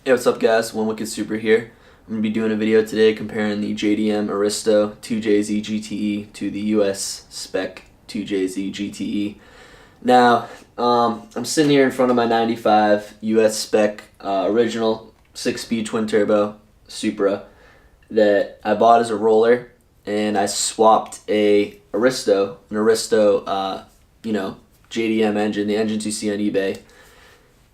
Hey, what's up guys? One Wicked Super here. I'm going to be doing a video today comparing the JDM Aristo 2jzgte to the US spec 2jzgte. Now, I'm sitting here in front of my 95 US spec original 6-speed twin turbo Supra that I bought as a roller, and I swapped an Aristo JDM engine, the engines you see on eBay.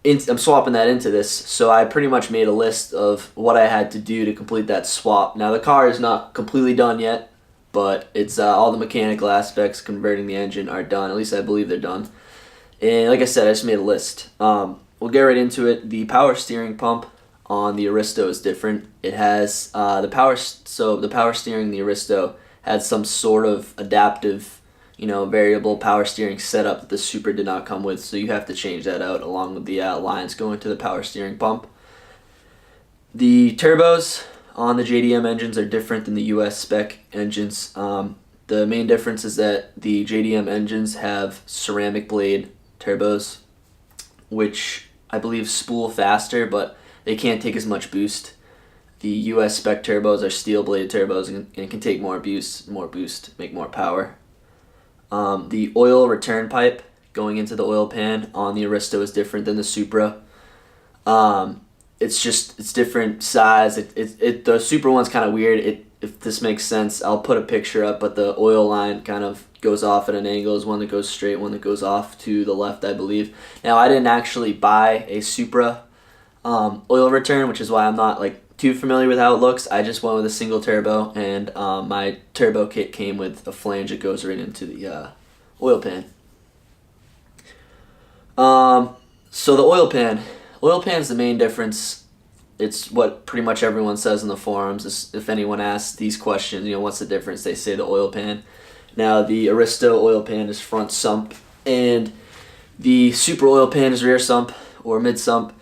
I'm swapping that into this, so I pretty much made a list of what I had to do to complete that swap. Now the car is not completely done yet, but it's all the mechanical aspects converting the engine are done. At least I believe they're done. And like I said, I just made a list. We'll get right into it. The power steering pump on the Aristo is different. It has the power steering in the Aristo had some sort of adaptive, variable power steering setup that the Supra did not come with, so you have to change that out along with the lines going to the power steering pump. The turbos on the JDM engines are different than the US spec engines. The main difference is that the JDM engines have ceramic blade turbos, which I believe spool faster, but they can't take as much boost. The US spec turbos are steel blade turbos and can take more boost, make more power. The oil return pipe going into the oil pan on the Aristo is different than the Supra. It's different size. The Supra one's kind of weird. If this makes sense, I'll put a picture up, but the oil line kind of goes off at an angle. There's one that goes straight, one that goes off to the left, I believe. Now, I didn't actually buy a Supra oil return, which is why I'm not too familiar with how it looks. I just went with a single turbo, and my turbo kit came with a flange that goes right into the oil pan. So the oil pan is the main difference. It's what pretty much everyone says in the forums. If anyone asks these questions, what's the difference, they say the oil pan. Now the Aristo oil pan is front sump, and the Supra oil pan is rear sump or mid sump.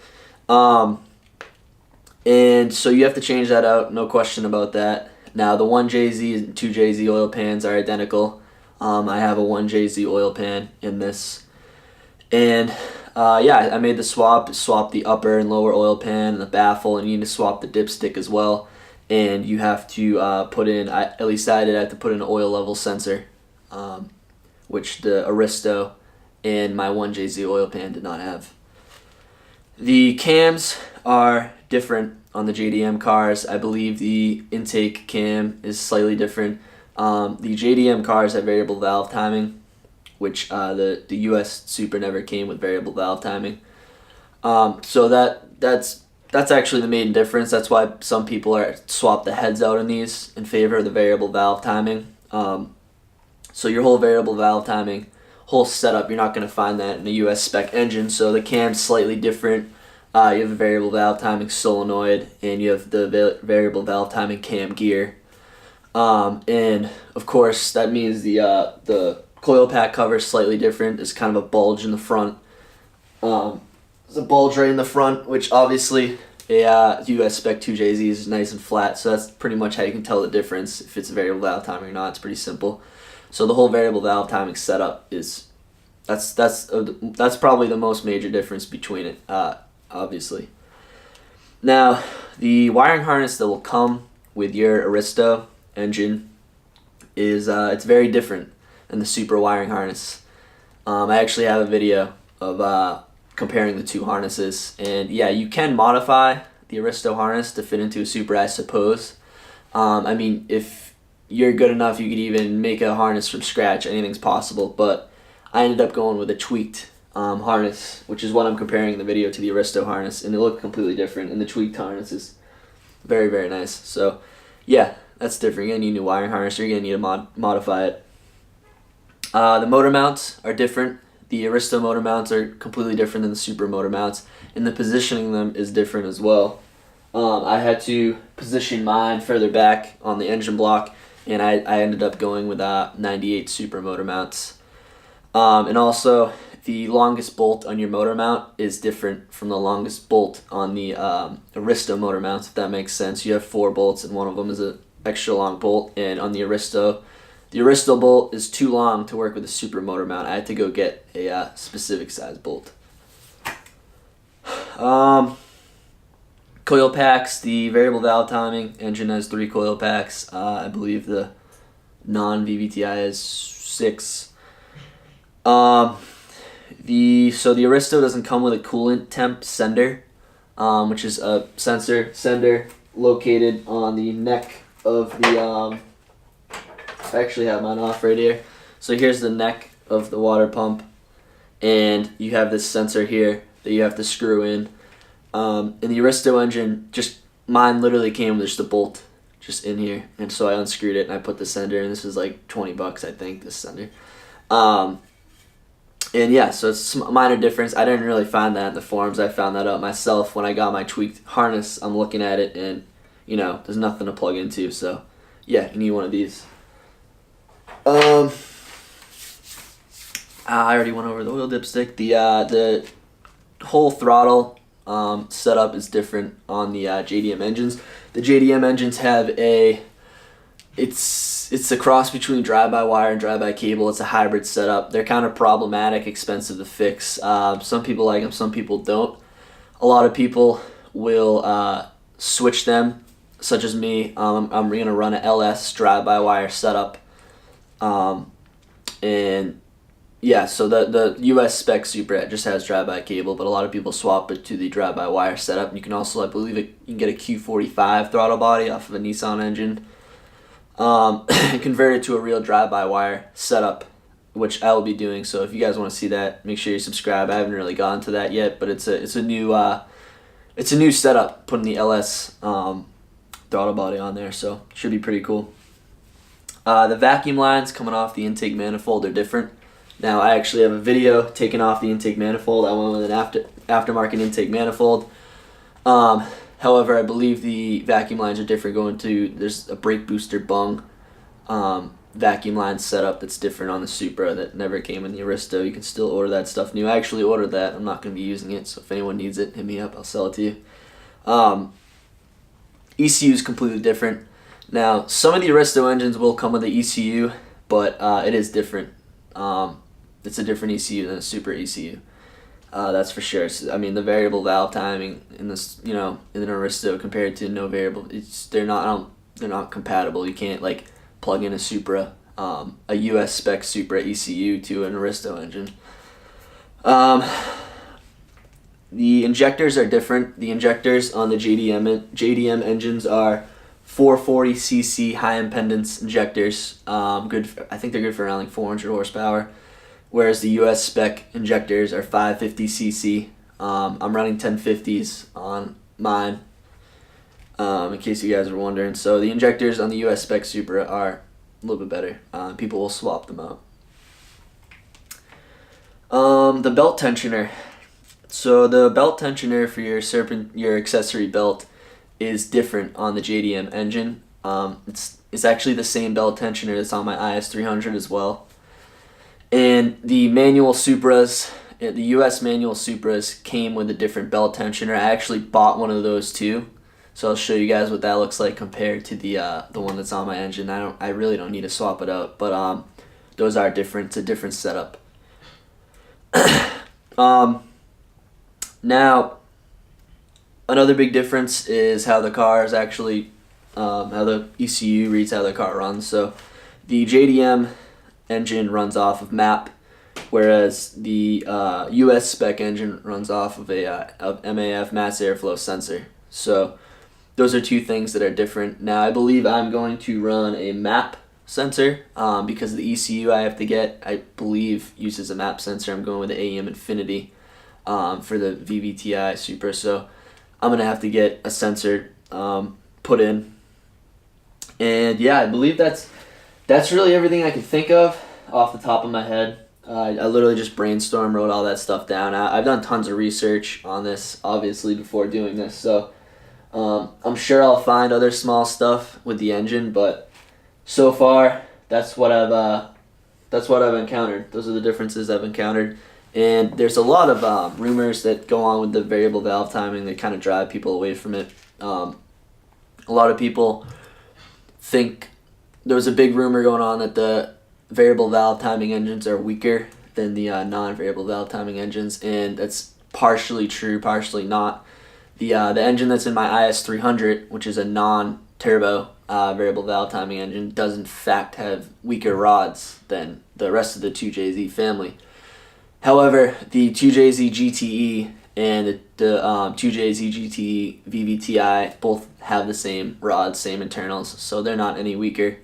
And so you have to change that out, no question about that. Now the 1JZ and 2JZ oil pans are identical. I have a 1JZ oil pan in this. And I made the swap the upper and lower oil pan and the baffle, and you need to swap the dipstick as well. And you have to put in, at least I did, I have to put in an oil level sensor, which the Aristo and my 1JZ oil pan did not have. The cams are different on the JDM cars. I believe the intake cam is slightly different. The JDM cars have variable valve timing, which the US Supra never came with variable valve timing. So that's actually the main difference. That's why some people swap the heads out in these in favor of the variable valve timing. So your whole variable valve timing, whole setup, you're not going to find that in a US spec engine. So the cam's slightly different. You have a variable valve timing solenoid, and you have the variable valve timing cam gear. And of course that means the coil pack cover is slightly different. There's kind of a bulge in the front. There's a bulge right in the front, which obviously a US spec 2JZ is nice and flat, so that's pretty much how you can tell the difference if it's a variable valve timing or not. It's pretty simple. So the whole variable valve timing setup is that's probably the most major difference between it, obviously. Now the wiring harness that will come with your Aristo engine is it's very different than the Supra wiring harness. I actually have a video of comparing the two harnesses, and yeah, you can modify the Aristo harness to fit into a Supra, I suppose. I mean, if you're good enough, you could even make a harness from scratch. Anything's possible, but I ended up going with a tweaked harness, which is what I'm comparing in the video to the Aristo harness, and it looked completely different, and the tweaked harness is very, very nice. So yeah, that's different. You're going to need a new wiring harness, or you're going to need to modify it. The motor mounts are different. The Aristo motor mounts are completely different than the Supra motor mounts, and the positioning of them is different as well. I had to position mine further back on the engine block, and I ended up going with 98 Supra motor mounts. And also, the longest bolt on your motor mount is different from the longest bolt on the Aristo motor mounts, if that makes sense. You have 4 bolts, and one of them is an extra long bolt, and on the Aristo bolt is too long to work with a Supra motor mount. I had to go get a specific size bolt. Coil packs, the variable valve timing engine has 3 coil packs. I believe the non-vvt-i has 6. So the Aristo doesn't come with a coolant temp sender, which is a sender located on the neck of the, I actually have mine off right here. So here's the neck of the water pump, and you have this sensor here that you have to screw in. In the Aristo engine, mine literally came with just a bolt just in here, and so I unscrewed it and I put the sender in. This is like $20, I think, this sender. And yeah, so it's a minor difference. I didn't really find that in the forums. I found that out myself when I got my tweaked harness. I'm looking at it and, you know, there's nothing to plug into, so yeah, you need one of these. I already went over the oil dipstick. The whole throttle setup is different on the JDM engines. The JDM engines have it's a cross between drive-by-wire and drive-by-cable. It's a hybrid setup. They're kind of problematic, expensive to fix. Some people like them, some people don't. A lot of people will switch them, such as me. I'm going to run an LS drive-by-wire setup. And yeah, so the US spec Supra just has drive-by cable, but a lot of people swap it to the drive-by-wire setup. You can also, I believe, you can get a Q45 throttle body off of a Nissan engine, and convert it to a real drive-by-wire setup, which I will be doing. So if you guys want to see that, make sure you subscribe. I haven't really gotten to that yet, but it's a new setup, putting the LS throttle body on there, so should be pretty cool. The vacuum lines coming off the intake manifold are different. Now, I actually have a video taking off the intake manifold. I went with an aftermarket intake manifold. However, I believe the vacuum lines are different. There's a brake booster bung vacuum line setup that's different on the Supra that never came in the Aristo. You can still order that stuff new. I actually ordered that. I'm not going to be using it, so if anyone needs it, hit me up. I'll sell it to you. ECU is completely different. Now, some of the Aristo engines will come with the ECU, but it is different. It's a different ECU than a Supra ECU. That's for sure. So, I mean, the variable valve timing in this, in an Aristo compared to no variable, they're not compatible. You can't like plug in a Supra, a US spec Supra ECU to an Aristo engine. The injectors are different. The injectors on the JDM engines are 440cc high impedance injectors. I think they're good for around like 400 horsepower. Whereas the US spec injectors are 550cc. I'm running 1050s on mine, in case you guys were wondering. So the injectors on the US spec Supra are a little bit better. People will swap them out. The belt tensioner. So the belt tensioner for your accessory belt is different on the JDM engine. It's actually the same belt tensioner that's on my IS300 as well. And the manual Supras, the US manual Supras came with a different belt tensioner. I actually bought one of those too, so I'll show you guys what that looks like compared to the one that's on my engine. I really don't need to swap it out, but those are different. It's a different setup. Now, another big difference is how the car is actually, how the ECU reads how the car runs. So the JDM engine runs off of MAP, whereas the US spec engine runs off of a MAF, mass airflow sensor. So those are two things that are different. Now, I believe I'm going to run a MAP sensor because the ECU I have to get, I believe, uses a MAP sensor. I'm going with the AEM Infinity for the vvt-i Supra, so I'm going to have to get a sensor put in. And yeah, I believe that's really everything I can think of off the top of my head. I literally just brainstormed, wrote all that stuff down. I've done tons of research on this, obviously, before doing this, so I'm sure I'll find other small stuff with the engine, but so far, that's what I've encountered. Those are the differences I've encountered. And there's a lot of rumors that go on with the variable valve timing that kind of drive people away from it. A lot of people think there was a big rumor going on that the variable valve timing engines are weaker than the non-variable valve timing engines, and that's partially true, partially not. The engine that's in my IS 300, which is a non-turbo variable valve timing engine, does in fact have weaker rods than the rest of the 2JZ family. However, the 2jzgte and the 2jzgte vvt-i both have the same rods, same internals, so they're not any weaker.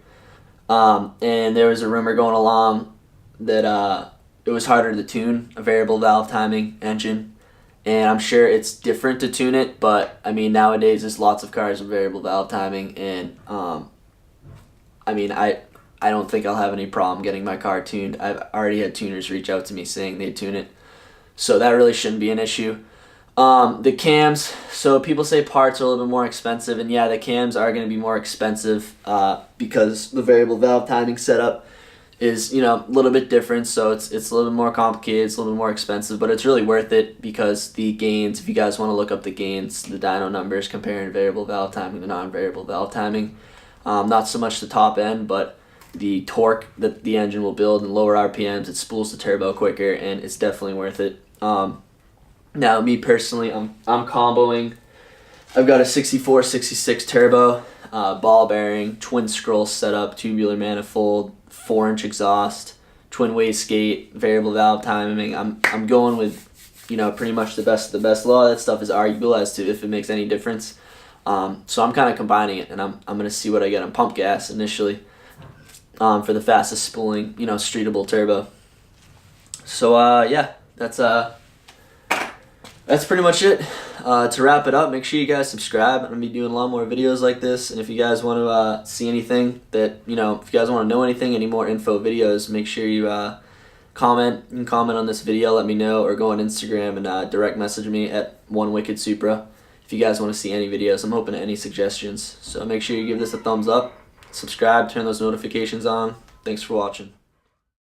And there was a rumor going along that it was harder to tune a variable valve timing engine, and I'm sure it's different to tune it, but I mean, nowadays there's lots of cars with variable valve timing, and I mean, I don't think I'll have any problem getting my car tuned. I've already had tuners reach out to me saying they'd tune it, so that really shouldn't be an issue. The cams, so people say parts are a little bit more expensive, and yeah, the cams are going to be more expensive because the variable valve timing setup is, you know, a little bit different, so it's a little bit more complicated, it's a little bit more expensive, but it's really worth it because the gains, if you guys want to look up the gains, the dyno numbers comparing variable valve timing to non-variable valve timing, not so much the top end, but the torque that the engine will build and lower RPMs, it spools the turbo quicker, and it's definitely worth it. Now, me personally, I'm comboing. I've got a 64-66 turbo, ball bearing, twin scroll setup, tubular manifold, 4-inch exhaust, twin wastegate, variable valve timing. I'm going with, you know, pretty much the best of the best. A lot of that stuff is arguable as to if it makes any difference. So I'm kind of combining it, and I'm gonna see what I get on pump gas initially for the fastest spooling, you know, streetable turbo. So yeah, that's pretty much it. To wrap it up, make sure you guys subscribe. I'm going to be doing a lot more videos like this, and if you guys want to see anything that, you know, if you guys want to know anything, any more info videos, make sure you comment. You can comment on this video, let me know, or go on Instagram and direct message me at non-vvt-i if you guys want to see any videos. I'm open to any suggestions. So make sure you give this a thumbs up, subscribe, turn those notifications on. Thanks for watching.